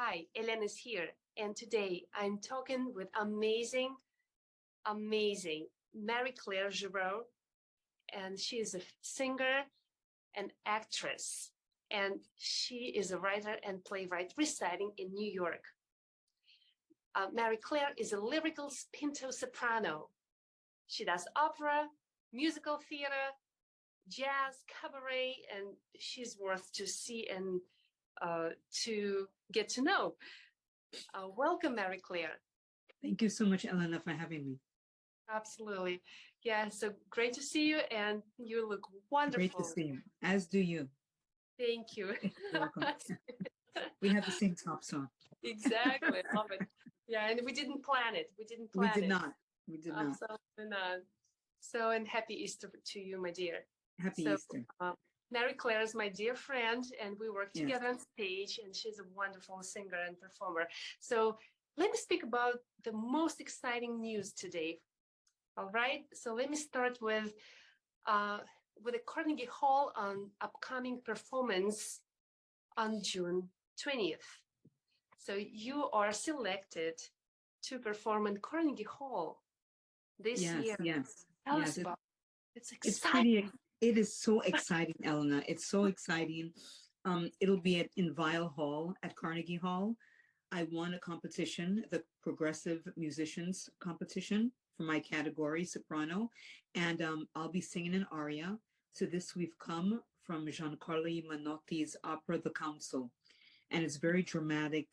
Hi, Elena is here, and today I'm talking with amazing Marie Claire Giraud, and she is a singer and actress, and she is a writer and playwright residing in New York. Marie Claire is a lyrical pinto soprano. She does opera, musical theater, jazz, cabaret, and she's worth to see and to get to know. Welcome, Marie Claire. Thank you so much, Elena, for having me. Absolutely. Yeah, so great to see you, and you look wonderful. Great to see you, as do you. Thank you. You're welcome. We have the same top song. Exactly. Love it. Yeah, and we didn't plan it. We did not. We did not. Absolutely not. So, and happy Easter to you, my dear. Happy Easter. Marie Claire is my dear friend, and we work together on stage, and she's a wonderful singer and performer. So let me speak about the most exciting news today. All right, so let me start with the Carnegie Hall on upcoming performance on June 20th. So you are selected to perform in Carnegie Hall this year. Yes. Tell us about it. It's exciting. It is so exciting, Elena. It's so exciting. It'll be in Weill Hall at Carnegie Hall. I won a competition, the Progressive Musicians competition for my category, soprano, and I'll be singing an aria. So this we've come from Giancarlo Manotti's opera, The Council, and it's very dramatic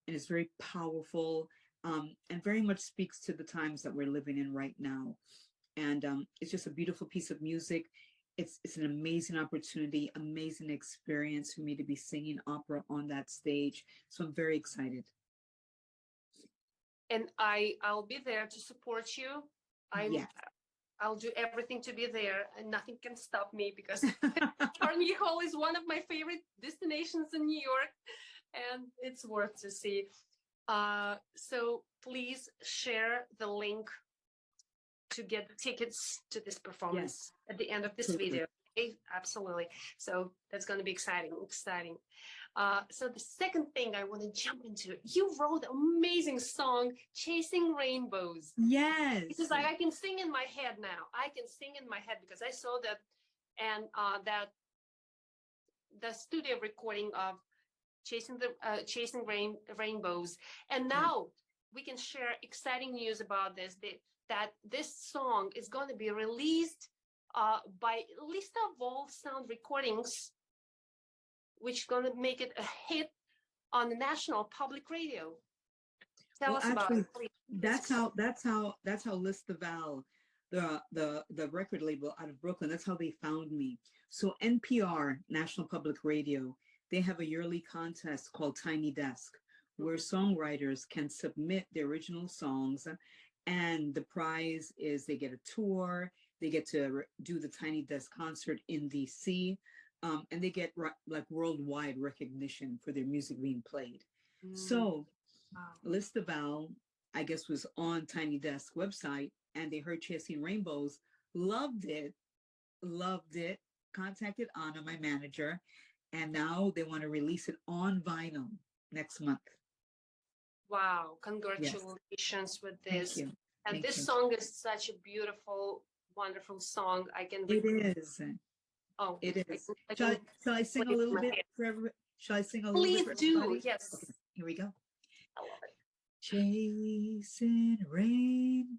and it's very powerful and very much speaks to the times that we're living in right now. And it's just a beautiful piece of music. It's an amazing opportunity, amazing experience for me to be singing opera on that stage. So I'm very excited. And I'll be there to support you. I'll do everything to be there, and nothing can stop me because Carnegie Hall is one of my favorite destinations in New York, and it's worth to see. So please share the link to get tickets to this performance at the end of this video. Okay? Absolutely. So that's going to be exciting. So the second thing I want to jump into, you wrote an amazing song, Chasing Rainbows. Yes. Because I can sing in my head now. I can sing in my head because I saw that, and that the studio recording of Chasing Rainbows. And now we can share exciting news about this, that this song is going to be released by Lista Vol Sound Recordings, which is going to make it a hit on the National Public Radio. Tell us about it, please. That's how Lista Val, the record label out of Brooklyn, that's how they found me. So NPR, National Public Radio, they have a yearly contest called Tiny Desk, where songwriters can submit their original songs. And the prize is they get a tour, they get to do the Tiny Desk concert in DC, and they get like worldwide recognition for their music being played. So Lista Val, I guess, was on Tiny Desk website, and they heard Chasing Rainbows, loved it, contacted Anna, my manager, and now they want to release it on vinyl next month. Wow, congratulations with this. Thank you. And this song is such a beautiful, wonderful song. It is. Oh, it is. Shall I sing a little bit for everybody? Shall I sing a little bit for everybody? Please do, yes. Okay, here we go. I love it. Chasing rainbows,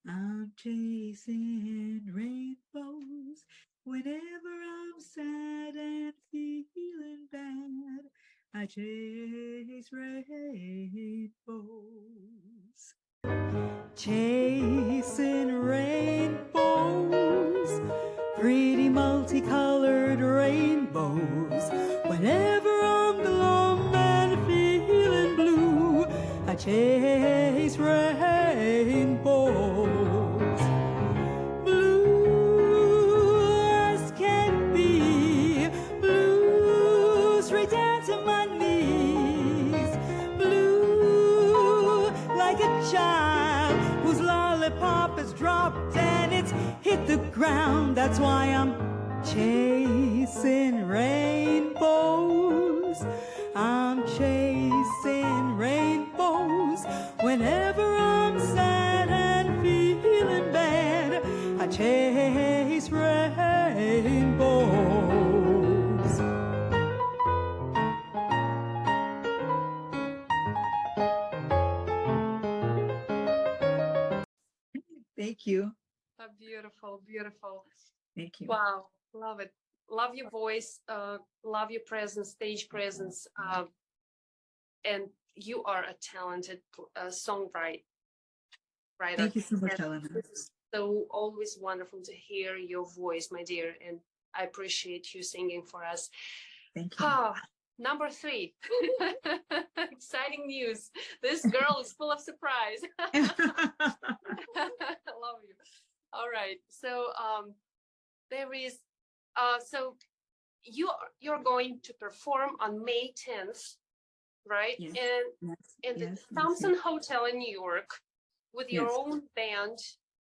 I'm chasing rainbows. Whenever I'm sad and feeling bad, I chase rainbows. Chasing rainbows, pretty multicolored rainbows. Whenever I'm glum and feeling blue, I chase rainbows. Blue as can be, blue straight down to my knees. Blue like a child whose lollipop is dropped and it's hit the ground. That's why I'm chasing rainbows. I'm chasing rainbows whenever I'm sad and feeling bad. I chase rainbows. Thank you. Beautiful, beautiful. Thank you. Wow, love it. Love your voice, love your presence, stage presence, and you are a talented songwriter. Thank you so much, Elena. It's so always wonderful to hear your voice, my dear, and I appreciate you singing for us. Thank you. Number 3, exciting news. This girl is full of surprise. I love you. All right, so there is, so you're going to perform on May 10th, right? Yes, And in the Thompson Hotel in New York with your own band.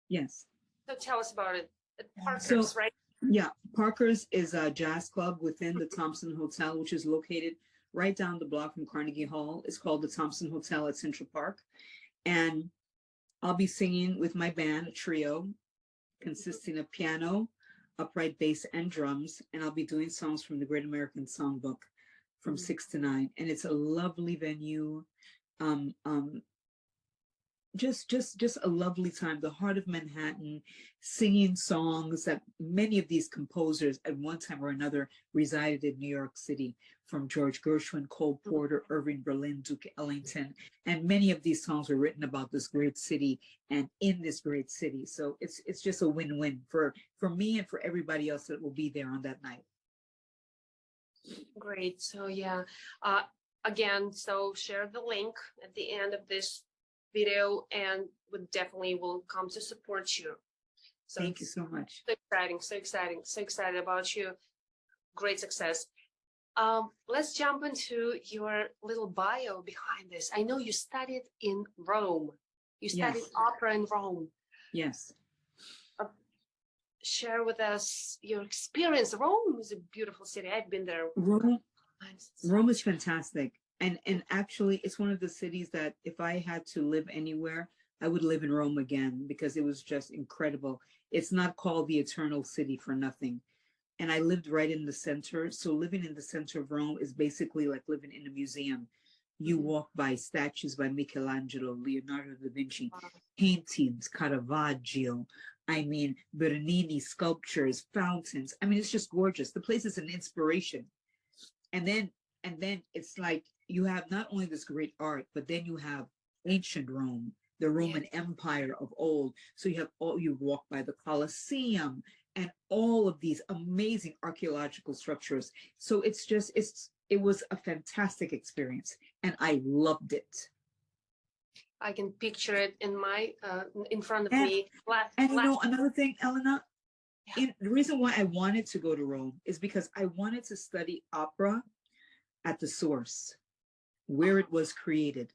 Yes. So tell us about it. At Parker's, right? Yeah, Parker's is a jazz club within the Thompson Hotel, which is located right down the block from Carnegie Hall. It's called the Thompson Hotel at Central Park. And I'll be singing with my band, a trio consisting of piano, upright bass, and drums. And I'll be doing songs from the Great American Songbook from 6 to 9. And it's a lovely venue. Just a lovely time. The heart of Manhattan, singing songs that many of these composers at one time or another resided in New York City, from George Gershwin, Cole Porter, Irving Berlin, Duke Ellington, and many of these songs were written about this great city and in this great city. So it's just a win-win for me and for everybody else that will be there on that night. Great. So yeah, again, so share the link at the end of this video, and we definitely will come to support you. So thank you so much. So exciting, so exciting, so excited about you. Great success. Let's jump into your little bio behind this. I know you studied in Rome. You studied opera in Rome. Yes. Share with us your experience. Rome is a beautiful city. I've been there. Rome is fantastic. And actually, it's one of the cities that if I had to live anywhere, I would live in Rome again, because it was just incredible. It's not called the Eternal City for nothing. And I lived right in the center. So living in the center of Rome is basically like living in a museum. You walk by statues by Michelangelo, Leonardo da Vinci, paintings, Caravaggio, I mean, Bernini, sculptures, fountains. I mean, it's just gorgeous. The place is an inspiration. And then it's like you have not only this great art, but then you have ancient Rome, the Roman Empire of old. So you walk by the Colosseum and all of these amazing archaeological structures. So it was a fantastic experience, and I loved it. I can picture it in front of me. And you know, another thing, Elena, the reason why I wanted to go to Rome is because I wanted to study opera at the source, where it was created,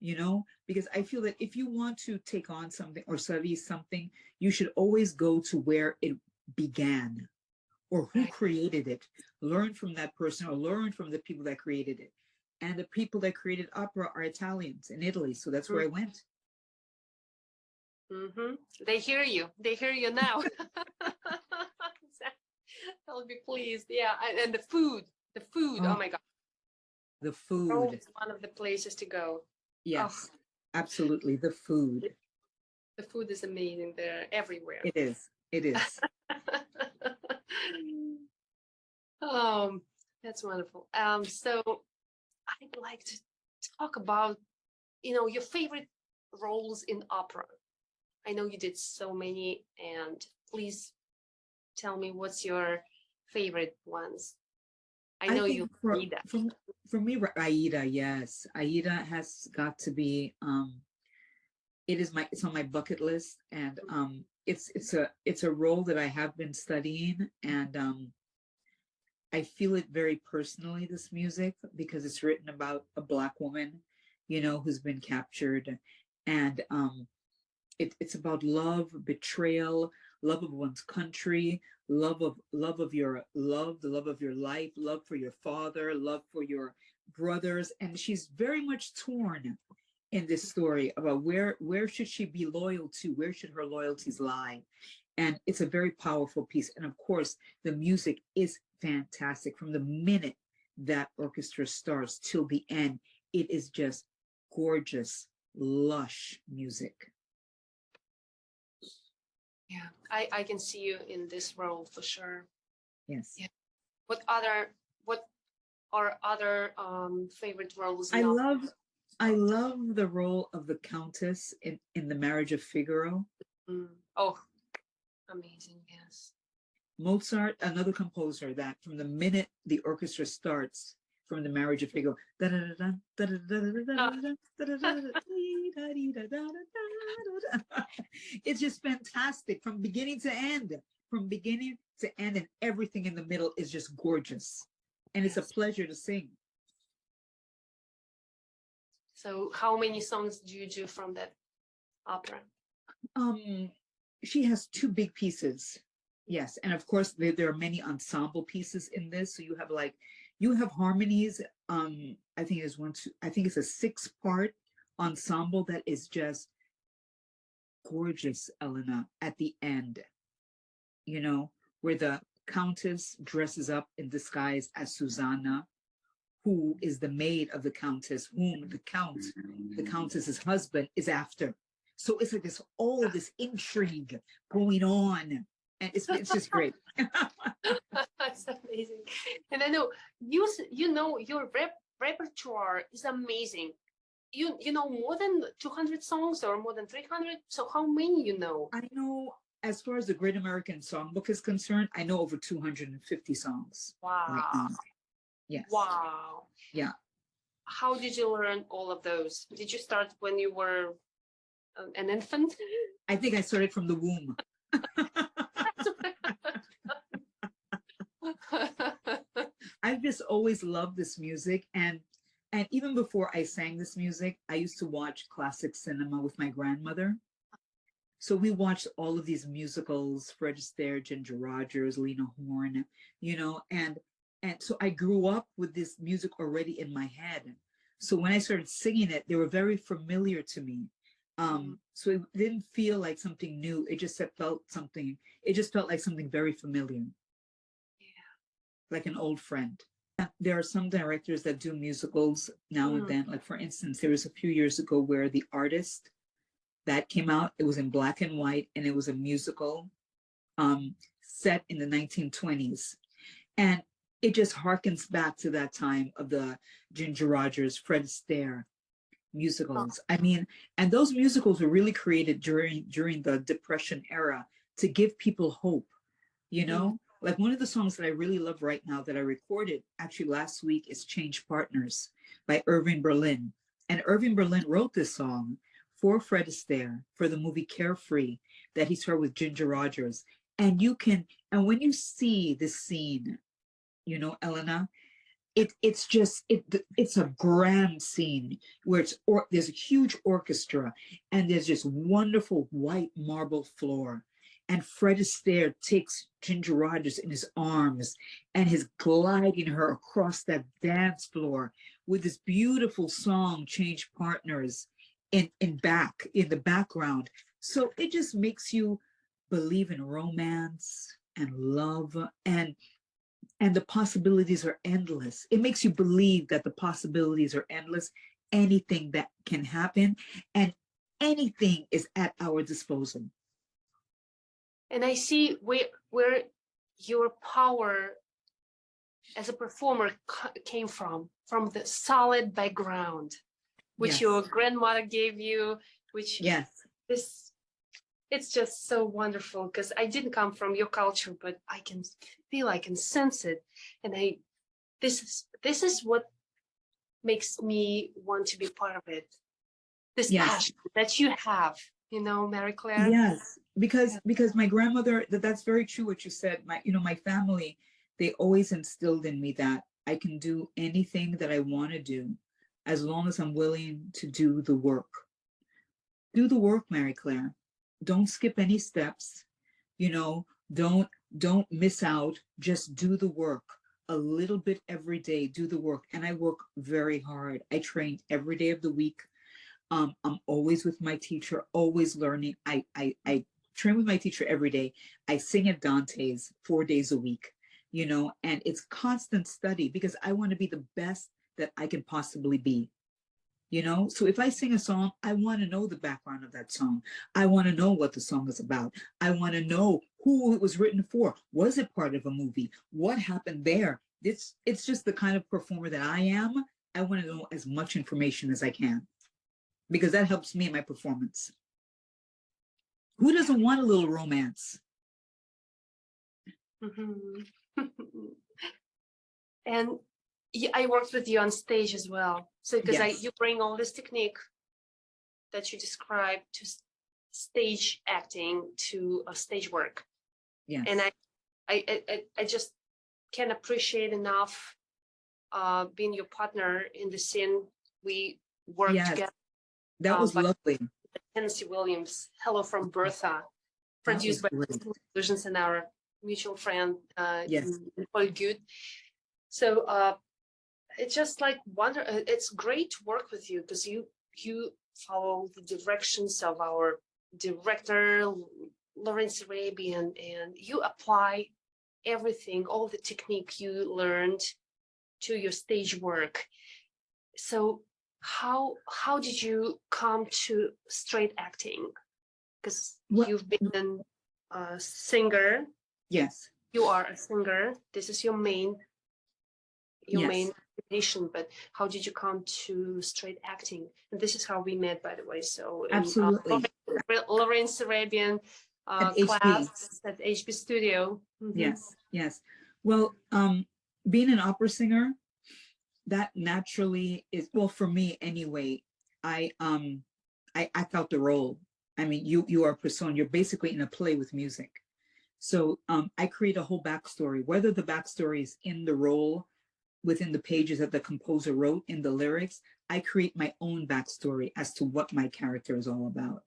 you know, because I feel that if you want to take on something or study something, you should always go to where it began or who created it. Learn from that person or learn from the people that created it. And the people that created opera are Italians in Italy. So that's where I went. They hear you. They hear you now. I'll be pleased. Yeah. And the food. Oh my God. The food. Rome is one of the places to go. Yes, absolutely. The food. The food is amazing there, everywhere. It is. It is. That's wonderful. So I'd like to talk about, your favorite roles in opera. I know you did so many, and please tell me what's your favorite ones. I know you read that. For me, Aida, yes. Aida has got to be, it's on my bucket list, and it's a role that I have been studying, and I feel it very personally, this music, because it's written about a Black woman, who's been captured, and it's about love, betrayal, love of one's country, the love of your life, love for your father, love for your brothers, and she's very much torn in this story about where should she be loyal to, where should her loyalties lie. And it's a very powerful piece. And of course, the music is fantastic. From the minute that orchestra starts till the end, it is just gorgeous, lush music. Yeah, I can see you in this role for sure. Yes. Yeah. What are other favorite roles? I love the role of the Countess in The Marriage of Figaro. Oh, amazing, yes. Mozart, another composer that from the minute the orchestra starts from The Marriage of Figaro, it's just fantastic from beginning to end. From beginning to end, and everything in the middle is just gorgeous. And it's a pleasure to sing. So how many songs do you do from that opera? She has two big pieces. Yes. And of course, there are many ensemble pieces in this. So you have harmonies. I think it's I think it's a 6-part ensemble that is just gorgeous, Elena, at the end, you know, where the Countess dresses up in disguise as Susanna, who is the maid of the Countess, whom the Countess's husband is after. So it's like all this intrigue going on, and it's just great. That's amazing. And I know you know your repertoire is amazing. You know more than 200 songs or more than 300. So how many you know? I know, as far as the Great American Songbook is concerned, I know over 250 songs. Wow. Right now. Yes. Wow. Yeah. How did you learn all of those? Did you start when you were an infant? I think I started from the womb. I've just always loved this music, and even before I sang this music, I used to watch classic cinema with my grandmother. So we watched all of these musicals, Fred Astaire, Ginger Rogers, Lena Horne, you know, and so I grew up with this music already in my head. So when I started singing it, they were very familiar to me. So it didn't feel like something new. It just felt like something very familiar. Yeah. Like an old friend. There are some directors that do musicals now and then. Like for instance, there was a few years ago where The Artist that came out, it was in black and white, and it was a musical set in the 1920s. And it just harkens back to that time of the Ginger Rogers, Fred Astaire musicals. I mean, and those musicals were really created during the Depression era to give people hope, you know? Like one of the songs that I really love right now that I recorded actually last week is Change Partners by Irving Berlin. And Irving Berlin wrote this song for Fred Astaire for the movie Carefree that he starred with Ginger Rogers. And when you see this scene, you know, Elena, it's a grand scene where there's a huge orchestra and there's just wonderful white marble floor. And Fred Astaire takes Ginger Rogers in his arms and is gliding her across that dance floor with this beautiful song, Change Partners, in the background. So it just makes you believe in romance and love, and the possibilities are endless. It makes you believe that the possibilities are endless. Anything that can happen, and anything is at our disposal. And I see where your power as a performer came from the solid background, which your grandmother gave you, which it's just so wonderful, because I didn't come from your culture, but I can feel, I can sense it. And this is what makes me want to be part of it. This passion that you have, you know, Mary Claire. Yes, because my grandmother, that's very true what you said. My family, they always instilled in me that I can do anything that I want to do as long as I'm willing to do the work. Do the work, Mary Claire. Don't skip any steps, you know, don't miss out, just do the work. a little bit every day, do the work. And I work very hard. I train every day of the week. I'm always with my teacher, always learning. I train with my teacher every day. I sing at Dante's 4 days a week, you know, and it's constant study because I want to be the best that I can possibly be. You know, so if I sing a song, I want to know the background of that song. I want to know what the song is about. I want to know who it was written for. Was it part of a movie? What happened there? It's just the kind of performer that I am. I want to know as much information as I can because that helps me in my performance. Who doesn't want a little romance? Mm-hmm. And I worked with you on stage as well. So because Yes. you bring all this technique that you described to stage acting, to stage work. Yes. And I just can't appreciate enough being your partner in the scene. We worked Yes. together. That was lovely. Tennessee Williams, Hello from Bertha, produced by Illusions and our mutual friend, Yes. Paul Good. So it's just like wonder. It's great to work with you because you follow the directions of our director, Lawrence Arabian, and you apply everything, all the technique you learned to your stage work. So how did you come to straight acting? Because you've been a singer. Yes. You are a singer. This is your main occupation, but how did you come to straight acting? And this is how we met, by the way. So absolutely, Lawrence Arabian class at HB Studio. Mm-hmm. Yes, yes. Well, being an opera singer, that naturally is, well, for me anyway. I act out the role. I mean, you are a persona. You're basically in a play with music. So I create a whole backstory, whether the backstory is in the role, within the pages that the composer wrote in the lyrics. I create my own backstory as to what my character is all about.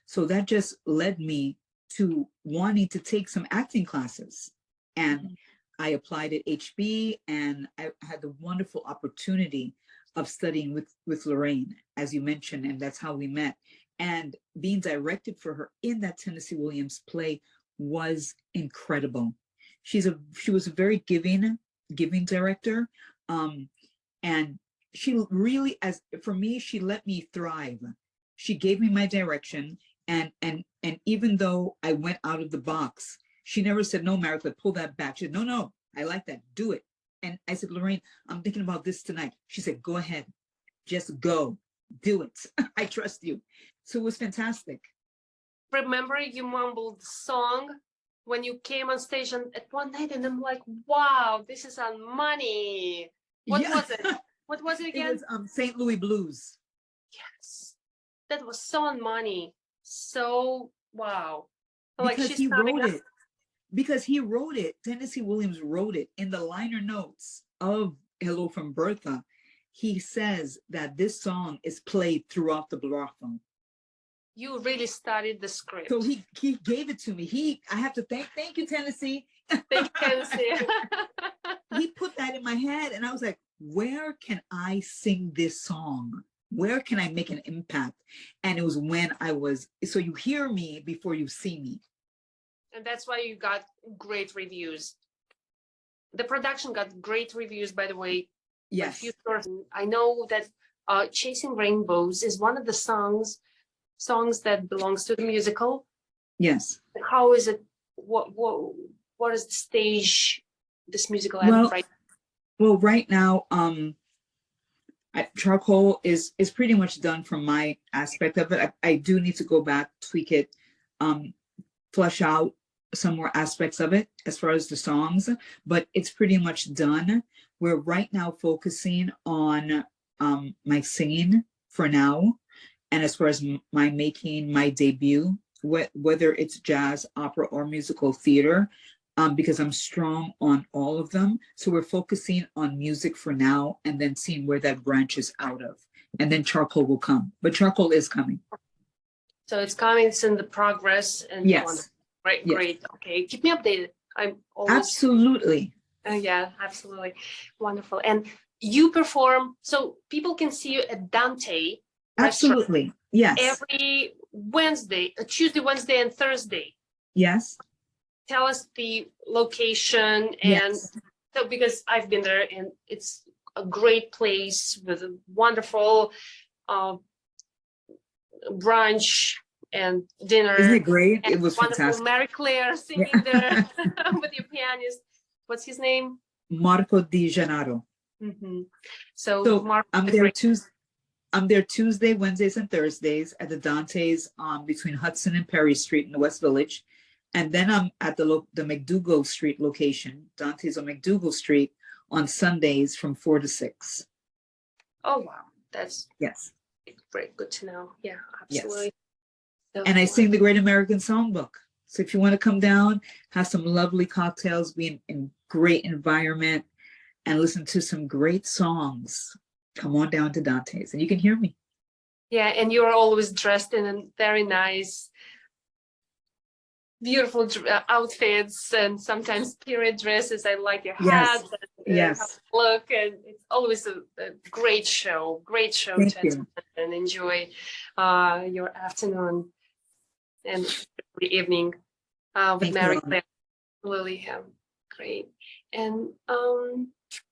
So that just led me to wanting to take some acting classes. And I applied at HB, and I had the wonderful opportunity of studying with Lorraine, as you mentioned, and that's how we met. And being directed for her in that Tennessee Williams play was incredible. She was a very giving director. And she really, for me, she let me thrive. She gave me my direction. And even though I went out of the box, she never said, no, Marika, pull that back. She said, no, I like that, do it. And I said, Lorraine, I'm thinking about this tonight. She said, go ahead, just go, do it. I trust you. So it was fantastic. Remember you mumbled the song when you came on stage at one night, and I'm like, wow, this is on money. What was it? What was it again? It was St. Louis Blues. Yes, that was so on money. So wow. Because he wrote it. Because he wrote it. Tennessee Williams wrote it in the liner notes of Hello from Bertha. He says that this song is played throughout the brothel. You really studied the script. So he gave it to me. I have to thank you, Tennessee. Thank you, Tennessee. He put that in my head, and I was like, where can I sing this song? Where can I make an impact? And it was when so you hear me before you see me. And that's why you got great reviews. The production got great reviews, by the way. Yes. I know that Chasing Rainbows is one of the songs that belongs to the musical. Yes. How is it? What is the stage this musical at right now? Well, right now, Charcoal is pretty much done from my aspect of it. I do need to go back, tweak it, flesh out some more aspects of it as far as the songs, but it's pretty much done. We're right now focusing on my singing for now. And as far as my making my debut, whether it's jazz, opera, or musical theater, because I'm strong on all of them. So we're focusing on music for now, and then seeing where that branches out of. And then Charcoal will come. But Charcoal is coming. So it's coming, it's in the progress. And yes. Right, yes. Great. Okay, keep me updated. I'm always... Absolutely. Yeah, absolutely. Wonderful. And you perform, so people can see you at Dante restaurant Absolutely. Yes. every Wednesday, Tuesday, Wednesday, and Thursday. Yes. Tell us the location, and Yes. so because I've been there and it's a great place with a wonderful brunch and dinner. Isn't it great? And It was wonderful fantastic. Mary Claire singing there with your pianist. What's his name? Marco Di Gennaro. So, So Marco, I'm there Tuesday, Wednesdays, and Thursdays at the Dante's between Hudson and Perry Street in the West Village. And then I'm at the McDougal Street location, Dante's on McDougal Street on Sundays from 4 to 6. Oh, wow. That's Yes. great. Good to know. Yeah, Yes. absolutely. So, And I sing the Great American Songbook. So if you want to come down, have some lovely cocktails, be in great environment, and listen to some great songs, come on down to Dante's and you can hear me. yeah, and you're always dressed in a very nice, beautiful outfits, and sometimes period dresses. I like your hat. And, Yes. look, and it's always a great show. Great show Thank to you. attend and enjoy your afternoon and evening with Thank you, Mary Elena. Claire. Lily, great. And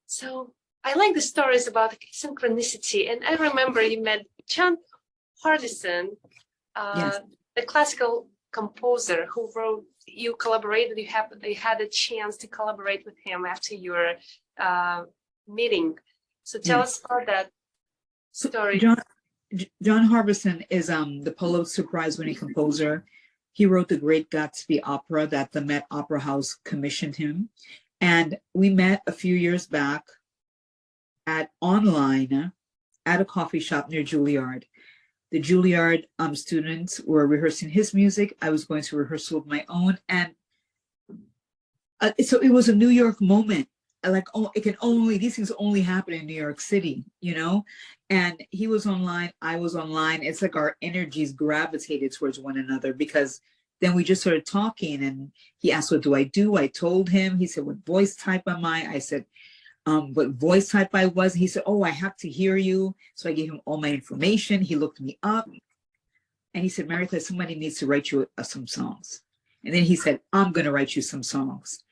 so I like the stories about synchronicity. And I remember you met John Hardison, Yes. the classical composer who wrote, you collaborated, you had a chance to collaborate with him after your meeting. So tell us about that story. John Harbison is the Pulitzer Prize winning composer. He wrote the Great Gatsby opera that the Met Opera House commissioned him. And we met a few years back online at a coffee shop near Juilliard. The Juilliard students were rehearsing his music. I was going to rehearsal of my own. And so it was a New York moment. Like, oh, these things only happen in New York City, you know? And he was online, I was online. It's like our energies gravitated towards one another, because then we just started talking and he asked, what do? I told him. He said, what voice type am I? I said, what voice type I was. He said, oh, I have to hear you. So I gave him all my information. He looked me up and he said, Mary Claire, somebody needs to write you some songs. And then he said, I'm going to write you some songs.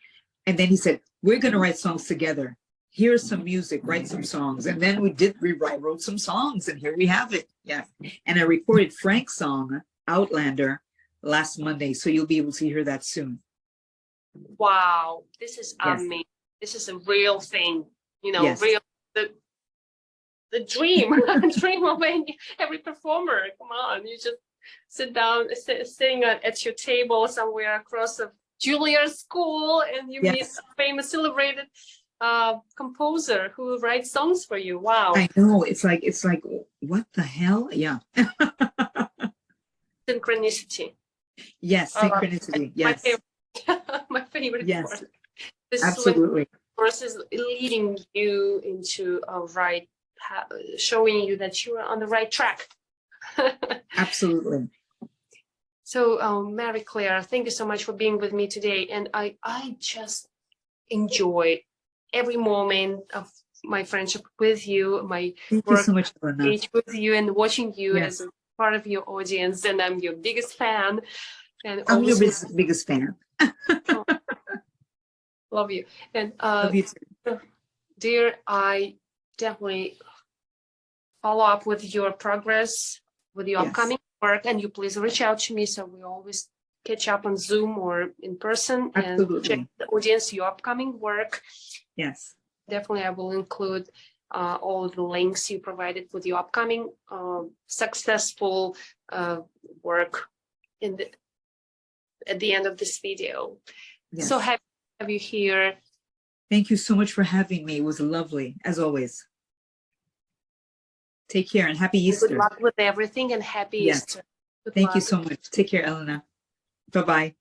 And then he said, we're going to write songs together. Here's some music, write some songs. And then we wrote some songs, and here we have it. Yeah. And I recorded Frank's song, Outlander, last Monday. So you'll be able to hear that soon. Wow, this is Yes. amazing. This is a real thing, you know, Yes. real, the dream, dream of every performer. Come on, you just sit down, sitting at your table somewhere across the Juilliard School, and you meet Yes. a famous, celebrated composer who writes songs for you. Wow. I know. It's like, what the hell? Yeah. Synchronicity. Yes. Synchronicity. Yes. My favorite Yes. part. This is when Absolutely. Force is leading you into a right path, showing you that you are on the right track. Absolutely. So, Mary Claire, thank you so much for being with me today. And I just enjoy every moment of my friendship with you, my Thank you work so much, Elena. with you, and watching you Yes. as a part of your audience. And I'm your biggest fan. And I'm your always biggest fan. love you. And Love you too. dear, I definitely follow up with your progress, with your Yes. upcoming work, and you please reach out to me so we always catch up on Zoom or in person and Absolutely. check the audience, your upcoming work. Yes. Definitely, I will include all of the links you provided with your upcoming successful work at the end of this video. Yes. So happy to have you here. Thank you so much for having me. It was lovely, as always. Take care and happy Good Easter. luck with everything and happy Yes. Easter. Good Thank you luck. so much. Take care, Elena. Bye-bye.